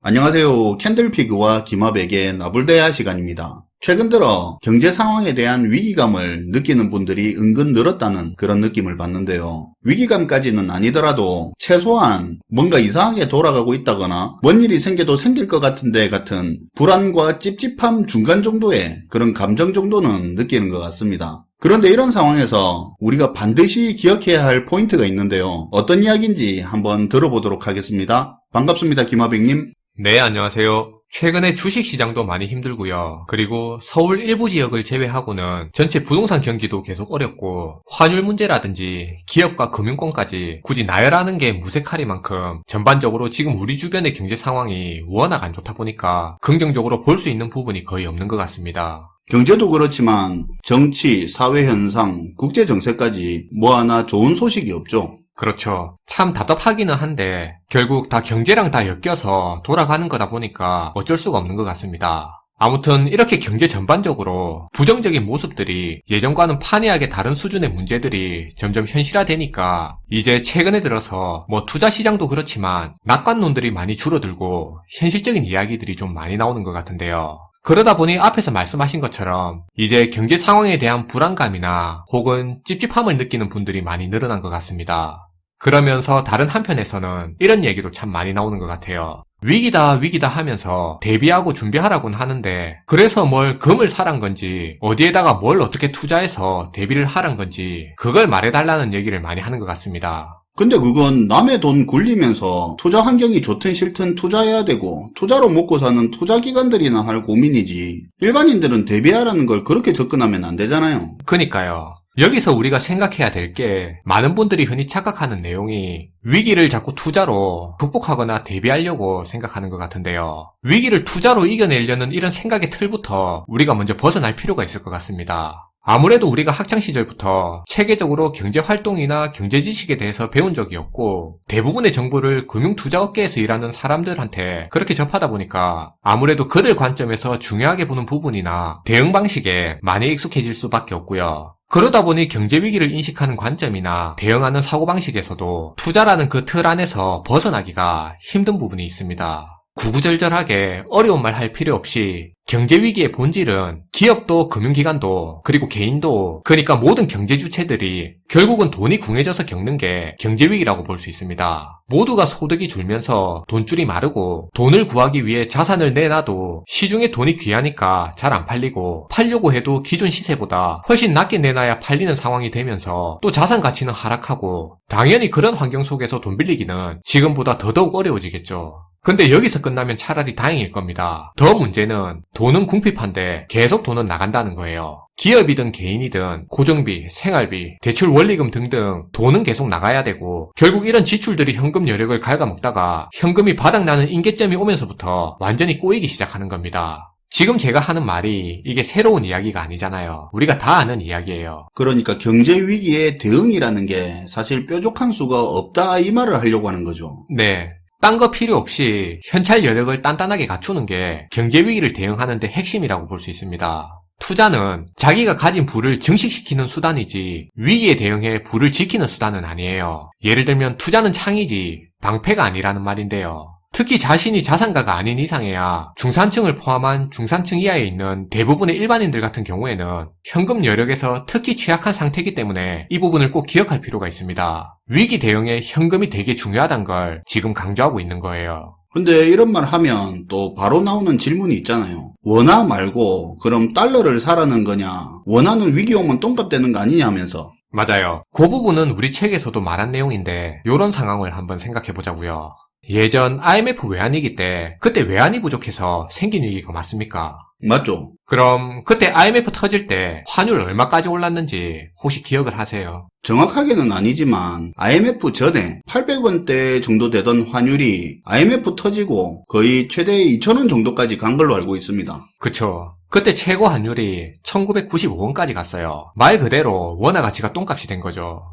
안녕하세요. 캔들피그와 김합에게 나불대화 시간입니다. 최근 들어 경제 상황에 대한 위기감을 느끼는 분들이 은근 늘었다는 그런 느낌을 받는데요. 위기감까지는 아니더라도 최소한 뭔가 이상하게 돌아가고 있다거나 뭔 일이 생겨도 생길 것 같은데 같은 불안과 찝찝함 중간 정도의 그런 감정 정도는 느끼는 것 같습니다. 그런데 이런 상황에서 우리가 반드시 기억해야 할 포인트가 있는데요. 어떤 이야기인지 한번 들어보도록 하겠습니다. 반갑습니다. 김하백님. 네, 안녕하세요. 최근에 주식시장도 많이 힘들고요. 그리고 서울 일부 지역을 제외하고는 전체 부동산 경기도 계속 어렵고 환율 문제라든지 기업과 금융권까지 굳이 나열하는 게 무색하리만큼 전반적으로 지금 우리 주변의 경제 상황이 워낙 안 좋다 보니까 긍정적으로 볼 수 있는 부분이 거의 없는 것 같습니다. 경제도 그렇지만 정치, 사회 현상, 국제 정세까지 뭐 하나 좋은 소식이 없죠. 그렇죠. 참 답답하기는 한데 결국 다 경제랑 다 엮여서 돌아가는 거다 보니까 어쩔 수가 없는 것 같습니다. 아무튼 이렇게 경제 전반적으로 부정적인 모습들이 예전과는 판이하게 다른 수준의 문제들이 점점 현실화되니까 이제 최근에 들어서 뭐 투자 시장도 그렇지만 낙관론들이 많이 줄어들고 현실적인 이야기들이 좀 많이 나오는 것 같은데요. 그러다 보니 앞에서 말씀하신 것처럼 이제 경제 상황에 대한 불안감이나 혹은 찝찝함을 느끼는 분들이 많이 늘어난 것 같습니다. 그러면서 다른 한편에서는 이런 얘기도 참 많이 나오는 것 같아요. 위기다 하면서 대비하고 준비하라고는 하는데 그래서 뭘 금을 사란 건지 어디에다가 뭘 어떻게 투자해서 대비를 하란 건지 그걸 말해달라는 얘기를 많이 하는 것 같습니다. 근데 그건 남의 돈 굴리면서 투자 환경이 좋든 싫든 투자해야 되고 투자로 먹고 사는 투자기관들이나 할 고민이지 일반인들은 대비하라는 걸 그렇게 접근하면 안 되잖아요. 그니까요. 여기서 우리가 생각해야 될 게 많은 분들이 흔히 착각하는 내용이 위기를 자꾸 투자로 극복하거나 대비하려고 생각하는 것 같은데요. 위기를 투자로 이겨내려는 이런 생각의 틀부터 우리가 먼저 벗어날 필요가 있을 것 같습니다. 아무래도 우리가 학창시절부터 체계적으로 경제활동이나 경제지식에 대해서 배운 적이 없고 대부분의 정보를 금융투자업계에서 일하는 사람들한테 그렇게 접하다 보니까 아무래도 그들 관점에서 중요하게 보는 부분이나 대응 방식에 많이 익숙해질 수밖에 없고요. 그러다 보니 경제위기를 인식하는 관점이나 대응하는 사고방식에서도 투자라는 그 틀 안에서 벗어나기가 힘든 부분이 있습니다. 구구절절하게 어려운 말 할 필요 없이 경제위기의 본질은 기업도 금융기관도 그리고 개인도 그러니까 모든 경제주체들이 결국은 돈이 궁해져서 겪는 게 경제위기라고 볼 수 있습니다. 모두가 소득이 줄면서 돈줄이 마르고 돈을 구하기 위해 자산을 내놔도 시중에 돈이 귀하니까 잘 안 팔리고 팔려고 해도 기존 시세보다 훨씬 낮게 내놔야 팔리는 상황이 되면서 또 자산 가치는 하락하고 당연히 그런 환경 속에서 돈 빌리기는 지금보다 더더욱 어려워지겠죠. 근데 여기서 끝나면 차라리 다행일 겁니다. 더 문제는 돈은 궁핍한데 계속 돈은 나간다는 거예요. 기업이든 개인이든 고정비, 생활비, 대출 원리금 등등 돈은 계속 나가야 되고 결국 이런 지출들이 현금 여력을 갉아먹다가 현금이 바닥나는 임계점이 오면서부터 완전히 꼬이기 시작하는 겁니다. 지금 제가 하는 말이 이게 새로운 이야기가 아니잖아요. 우리가 다 아는 이야기예요. 그러니까 경제위기의 대응이라는 게 사실 뾰족한 수가 없다 이 말을 하려고 하는 거죠. 네. 딴 거 필요 없이 현찰 여력을 단단하게 갖추는 게 경제위기를 대응하는 데 핵심이라고 볼 수 있습니다. 투자는 자기가 가진 부를 증식시키는 수단이지 위기에 대응해 부를 지키는 수단은 아니에요. 예를 들면 투자는 창이지 방패가 아니라는 말인데요. 특히 자신이 자산가가 아닌 이상해야 중산층을 포함한 중산층 이하에 있는 대부분의 일반인들 같은 경우에는 현금 여력에서 특히 취약한 상태이기 때문에 이 부분을 꼭 기억할 필요가 있습니다. 위기 대응에 현금이 되게 중요하다는 걸 지금 강조하고 있는 거예요. 근데 이런 말 하면 또 바로 나오는 질문이 있잖아요. 원화 말고 그럼 달러를 사라는 거냐? 원화는 위기 오면 똥값 되는 거 아니냐 하면서. 맞아요. 그 부분은 우리 책에서도 말한 내용인데 이런 상황을 한번 생각해 보자고요. 예전 IMF 외환위기 때 그때 외환이 부족해서 생긴 위기가 맞습니까? 맞죠? 그럼 그때 IMF 터질 때 환율 얼마까지 올랐는지 혹시 기억을 하세요? 정확하게는 아니지만 IMF 전에 800원대 정도 되던 환율이 IMF 터지고 거의 최대 2,000원 정도까지 간 걸로 알고 있습니다. 그쵸. 그때 최고 환율이 1995원까지 갔어요. 말 그대로 원화 가치가 똥값이 된 거죠.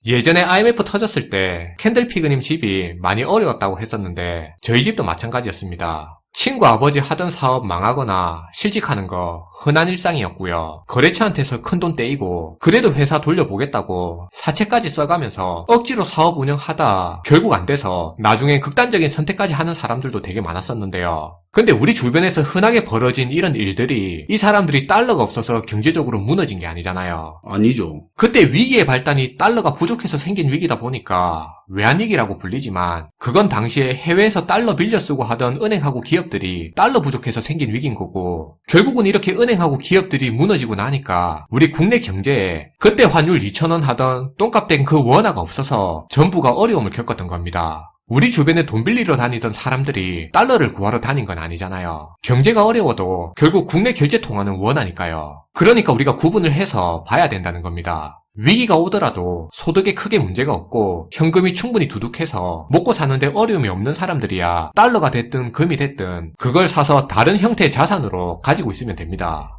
예전에 IMF 터졌을 때 캔들피그님 집이 많이 어려웠다고 했었는데 저희 집도 마찬가지였습니다. 친구 아버지 하던 사업 망하거나 실직하는 거 흔한 일상이었고요. 거래처한테서 큰돈 떼이고 그래도 회사 돌려보겠다고 사채까지 써가면서 억지로 사업 운영하다 결국 안 돼서 나중에 극단적인 선택까지 하는 사람들도 되게 많았었는데요. 근데 우리 주변에서 흔하게 벌어진 이런 일들이 이 사람들이 달러가 없어서 경제적으로 무너진 게 아니잖아요. 아니죠. 그때 위기의 발단이 달러가 부족해서 생긴 위기다 보니까 외환위기라고 불리지만 그건 당시에 해외에서 달러 빌려 쓰고 하던 은행하고 기업들이 달러 부족해서 생긴 위기인 거고 결국은 이렇게 은행하고 기업들이 무너지고 나니까 우리 국내 경제에 그때 환율 2,000원 하던 똥값 된 그 원화가 없어서 전부가 어려움을 겪었던 겁니다. 우리 주변에 돈 빌리러 다니던 사람들이 달러를 구하러 다닌 건 아니잖아요. 경제가 어려워도 결국 국내 결제 통화는 원하니까요. 그러니까 우리가 구분을 해서 봐야 된다는 겁니다. 위기가 오더라도 소득에 크게 문제가 없고 현금이 충분히 두둑해서 먹고 사는데 어려움이 없는 사람들이야 달러가 됐든 금이 됐든 그걸 사서 다른 형태의 자산으로 가지고 있으면 됩니다.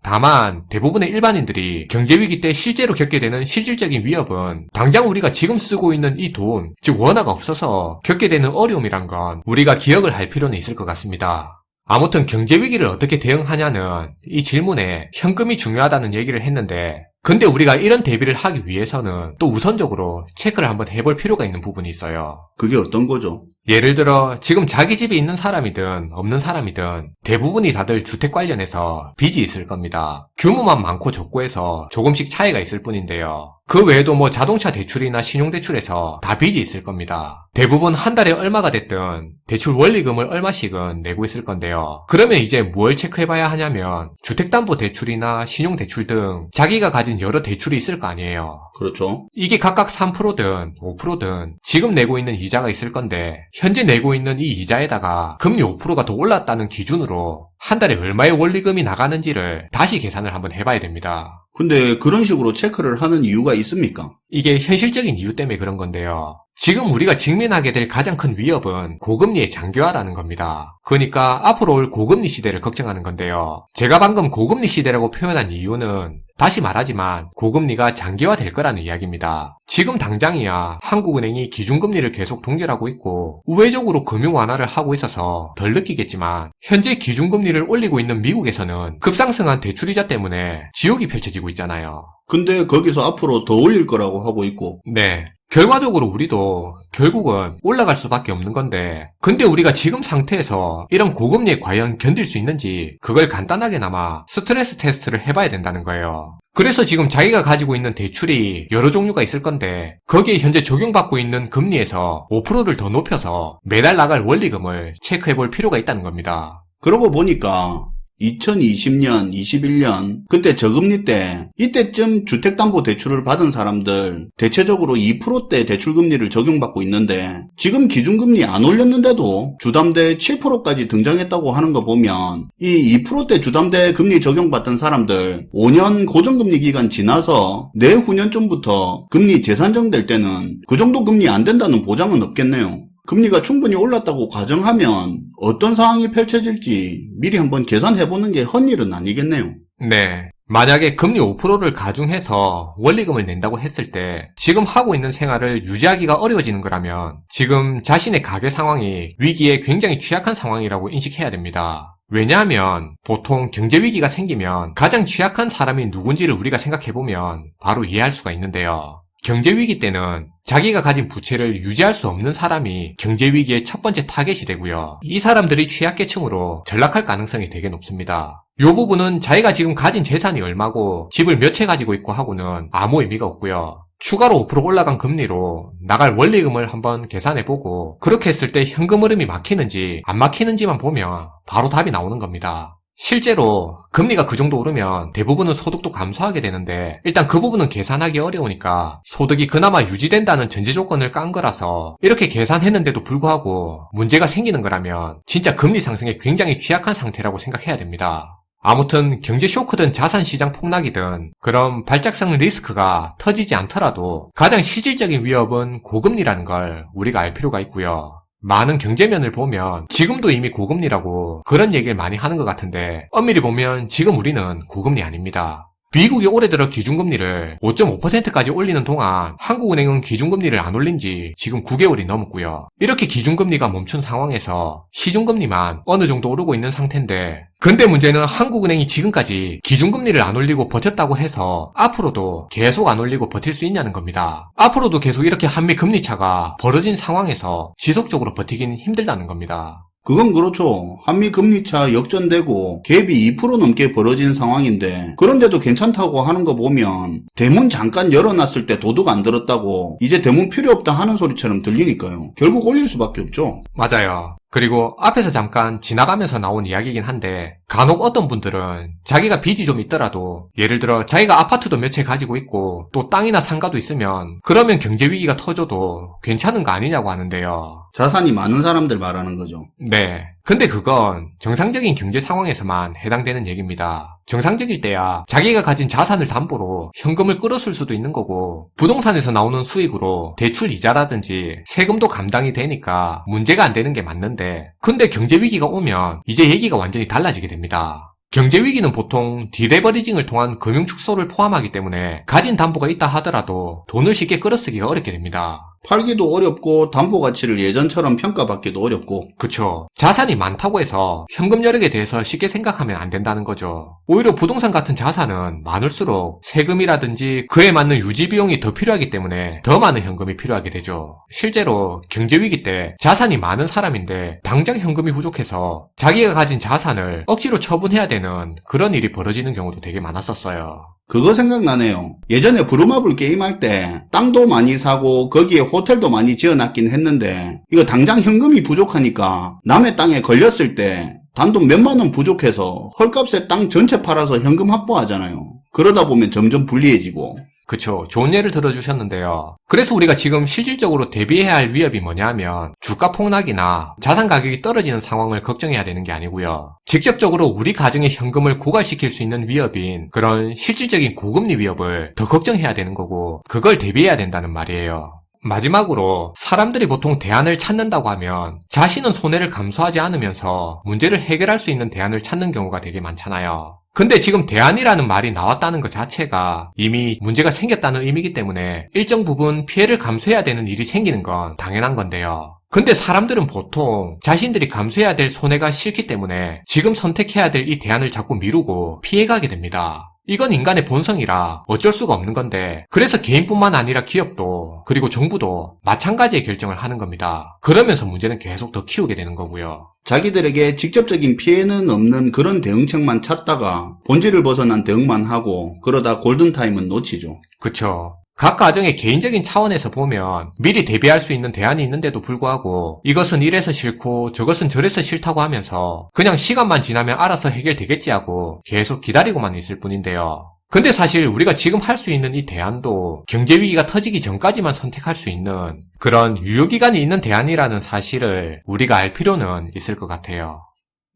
다만 대부분의 일반인들이 경제위기 때 실제로 겪게 되는 실질적인 위협은 당장 우리가 지금 쓰고 있는 이 돈, 즉 원화가 없어서 겪게 되는 어려움이란 건 우리가 기억을 할 필요는 있을 것 같습니다. 아무튼 경제위기를 어떻게 대응하냐는 이 질문에 현금이 중요하다는 얘기를 했는데 근데 우리가 이런 대비를 하기 위해서는 또 우선적으로 체크를 한번 해볼 필요가 있는 부분이 있어요. 그게 어떤 거죠? 예를 들어 지금 자기 집에 있는 사람이든 없는 사람이든 대부분이 다들 주택 관련해서 빚이 있을 겁니다. 규모만 많고 적고 해서 조금씩 차이가 있을 뿐인데요. 그 외에도 뭐 자동차 대출이나 신용대출에서 다 빚이 있을 겁니다. 대부분 한 달에 얼마가 됐든 대출 원리금을 얼마씩은 내고 있을 건데요. 그러면 이제 뭘 체크해봐야 하냐면 주택담보대출이나 신용대출 등 자기가 가진 여러 대출이 있을 거 아니에요. 그렇죠. 이게 각각 3%든 5%든 지금 내고 있는 이자가 있을 건데 현재 내고 있는 이 이자에다가 금리 5%가 더 올랐다는 기준으로 한 달에 얼마의 원리금이 나가는지를 다시 계산을 한번 해봐야 됩니다. 근데 그런 식으로 체크를 하는 이유가 있습니까? 이게 현실적인 이유 때문에 그런 건데요. 지금 우리가 직면하게 될 가장 큰 위협은 고금리의 장기화라는 겁니다. 그러니까 앞으로 올 고금리 시대를 걱정하는 건데요. 제가 방금 고금리 시대라고 표현한 이유는 다시 말하지만 고금리가 장기화될 거라는 이야기입니다. 지금 당장이야 한국은행이 기준금리를 계속 동결하고 있고 우회적으로 금융 완화를 하고 있어서 덜 느끼겠지만 현재 기준금리를 올리고 있는 미국에서는 급상승한 대출이자 때문에 지옥이 펼쳐지고 있잖아요. 근데 거기서 앞으로 더 올릴 거라고 하고 있고. 네. 결과적으로 우리도 결국은 올라갈 수밖에 없는 건데 근데 우리가 지금 상태에서 이런 고금리에 과연 견딜 수 있는지 그걸 간단하게나마 스트레스 테스트를 해봐야 된다는 거예요. 그래서 지금 자기가 가지고 있는 대출이 여러 종류가 있을 건데 거기에 현재 적용받고 있는 금리에서 5%를 더 높여서 매달 나갈 원리금을 체크해볼 필요가 있다는 겁니다. 그러고 보니까 2020년, 21년 그때 저금리 때 이때쯤 주택담보대출을 받은 사람들 대체적으로 2%대 대출금리를 적용받고 있는데 지금 기준금리 안 올렸는데도 주담대 7%까지 등장했다고 하는 거 보면 이 2%대 주담대 금리 적용받던 사람들 5년 고정금리 기간 지나서 내후년쯤부터 금리 재산정될 때는 그 정도 금리 안 된다는 보장은 없겠네요. 금리가 충분히 올랐다고 가정하면 어떤 상황이 펼쳐질지 미리 한번 계산해보는 게 헛일은 아니겠네요. 네. 만약에 금리 5%를 가중해서 원리금을 낸다고 했을 때 지금 하고 있는 생활을 유지하기가 어려워지는 거라면 지금 자신의 가계 상황이 위기에 굉장히 취약한 상황이라고 인식해야 됩니다. 왜냐하면 보통 경제위기가 생기면 가장 취약한 사람이 누군지를 우리가 생각해보면 바로 이해할 수가 있는데요. 경제위기 때는 자기가 가진 부채를 유지할 수 없는 사람이 경제위기의 첫 번째 타겟이 되고요. 이 사람들이 취약계층으로 전락할 가능성이 되게 높습니다. 이 부분은 자기가 지금 가진 재산이 얼마고 집을 몇 채 가지고 있고 하고는 아무 의미가 없고요. 추가로 5% 올라간 금리로 나갈 원리금을 한번 계산해보고 그렇게 했을 때 현금 흐름이 막히는지 안 막히는지만 보면 바로 답이 나오는 겁니다. 실제로 금리가 그 정도 오르면 대부분은 소득도 감소하게 되는데 일단 그 부분은 계산하기 어려우니까 소득이 그나마 유지된다는 전제 조건을 깐 거라서 이렇게 계산했는데도 불구하고 문제가 생기는 거라면 진짜 금리 상승에 굉장히 취약한 상태라고 생각해야 됩니다. 아무튼 경제 쇼크든 자산 시장 폭락이든 그런 발작성 리스크가 터지지 않더라도 가장 실질적인 위협은 고금리라는 걸 우리가 알 필요가 있고요. 많은 경제면을 보면 지금도 이미 고금리라고 그런 얘기를 많이 하는 것 같은데 엄밀히 보면 지금 우리는 고금리 아닙니다. 미국이 올해 들어 기준금리를 5.5%까지 올리는 동안 한국은행은 기준금리를 안 올린 지 지금 9개월이 넘었고요. 이렇게 기준금리가 멈춘 상황에서 시중금리만 어느 정도 오르고 있는 상태인데, 근데 문제는 한국은행이 지금까지 기준금리를 안 올리고 버텼다고 해서 앞으로도 계속 안 올리고 버틸 수 있냐는 겁니다. 앞으로도 계속 이렇게 한미 금리 차가 벌어진 상황에서 지속적으로 버티기는 힘들다는 겁니다. 그건 그렇죠. 한미 금리차 역전되고 갭이 2% 넘게 벌어진 상황인데, 그런데도 괜찮다고 하는 거 보면 대문 잠깐 열어놨을 때 도둑 안 들었다고 이제 대문 필요 없다 하는 소리처럼 들리니까요. 결국 올릴 수밖에 없죠. 맞아요. 그리고 앞에서 잠깐 지나가면서 나온 이야기이긴 한데, 간혹 어떤 분들은 자기가 빚이 좀 있더라도, 예를 들어 자기가 아파트도 몇 채 가지고 있고 또 땅이나 상가도 있으면 그러면 경제위기가 터져도 괜찮은 거 아니냐고 하는데요. 자산이 많은 사람들 말하는 거죠. 네. 근데 그건 정상적인 경제 상황에서만 해당되는 얘기입니다. 정상적일 때야 자기가 가진 자산을 담보로 현금을 끌어쓸 수도 있는 거고, 부동산에서 나오는 수익으로 대출 이자라든지 세금도 감당이 되니까 문제가 안 되는 게 맞는데, 근데 경제위기가 오면 이제 얘기가 완전히 달라지게 됩니다. 경제위기는 보통 디레버리징을 통한 금융축소를 포함하기 때문에 가진 담보가 있다 하더라도 돈을 쉽게 끌어쓰기가 어렵게 됩니다. 팔기도 어렵고 담보 가치를 예전처럼 평가받기도 어렵고. 그쵸. 자산이 많다고 해서 현금 여력에 대해서 쉽게 생각하면 안 된다는 거죠. 오히려 부동산 같은 자산은 많을수록 세금이라든지 그에 맞는 유지 비용이 더 필요하기 때문에 더 많은 현금이 필요하게 되죠. 실제로 경제위기 때 자산이 많은 사람인데 당장 현금이 부족해서 자기가 가진 자산을 억지로 처분해야 되는 그런 일이 벌어지는 경우도 되게 많았었어요. 그거 생각나네요. 예전에 부루마블 게임할 때 땅도 많이 사고 거기에 호텔도 많이 지어놨긴 했는데, 이거 당장 현금이 부족하니까 남의 땅에 걸렸을 때 단돈 몇만 원 부족해서 헐값에 땅 전체 팔아서 현금 확보하잖아요. 그러다 보면 점점 불리해지고. 그쵸. 좋은 예를 들어주셨는데요. 그래서 우리가 지금 실질적으로 대비해야 할 위협이 뭐냐면 주가 폭락이나 자산 가격이 떨어지는 상황을 걱정해야 되는 게 아니고요. 직접적으로 우리 가정의 현금을 고갈시킬 수 있는 위협인 그런 실질적인 고금리 위협을 더 걱정해야 되는 거고, 그걸 대비해야 된다는 말이에요. 마지막으로 사람들이 보통 대안을 찾는다고 하면 자신은 손해를 감수하지 않으면서 문제를 해결할 수 있는 대안을 찾는 경우가 되게 많잖아요. 근데 지금 대안이라는 말이 나왔다는 것 자체가 이미 문제가 생겼다는 의미이기 때문에 일정 부분 피해를 감수해야 되는 일이 생기는 건 당연한 건데요. 근데 사람들은 보통 자신들이 감수해야 될 손해가 싫기 때문에 지금 선택해야 될 이 대안을 자꾸 미루고 피해가게 됩니다. 이건 인간의 본성이라 어쩔 수가 없는 건데, 그래서 개인뿐만 아니라 기업도 그리고 정부도 마찬가지의 결정을 하는 겁니다. 그러면서 문제는 계속 더 키우게 되는 거고요. 자기들에게 직접적인 피해는 없는 그런 대응책만 찾다가 본질을 벗어난 대응만 하고, 그러다 골든타임은 놓치죠. 그쵸. 각 가정의 개인적인 차원에서 보면 미리 대비할 수 있는 대안이 있는데도 불구하고 이것은 이래서 싫고 저것은 저래서 싫다고 하면서 그냥 시간만 지나면 알아서 해결되겠지 하고 계속 기다리고만 있을 뿐인데요. 근데 사실 우리가 지금 할 수 있는 이 대안도 경제위기가 터지기 전까지만 선택할 수 있는 그런 유효기간이 있는 대안이라는 사실을 우리가 알 필요는 있을 것 같아요.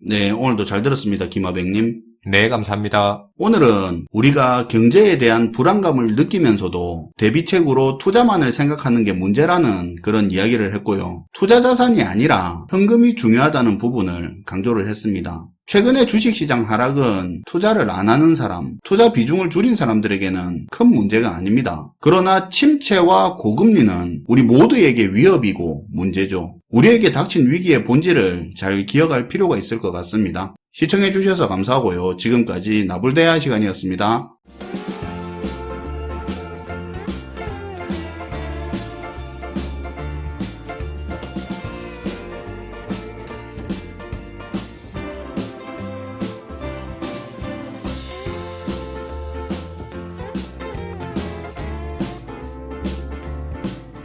네, 오늘도 잘 들었습니다, 김하백님. 네, 감사합니다. 오늘은 우리가 경제에 대한 불안감을 느끼면서도 대비책으로 투자만을 생각하는 게 문제라는 그런 이야기를 했고요. 투자 자산이 아니라 현금이 중요하다는 부분을 강조를 했습니다. 최근에 주식시장 하락은 투자를 안 하는 사람, 투자 비중을 줄인 사람들에게는 큰 문제가 아닙니다. 그러나 침체와 고금리는 우리 모두에게 위협이고 문제죠. 우리에게 닥친 위기의 본질을 잘 기억할 필요가 있을 것 같습니다. 시청해주셔서 감사하고요. 지금까지 나불대화 시간이었습니다.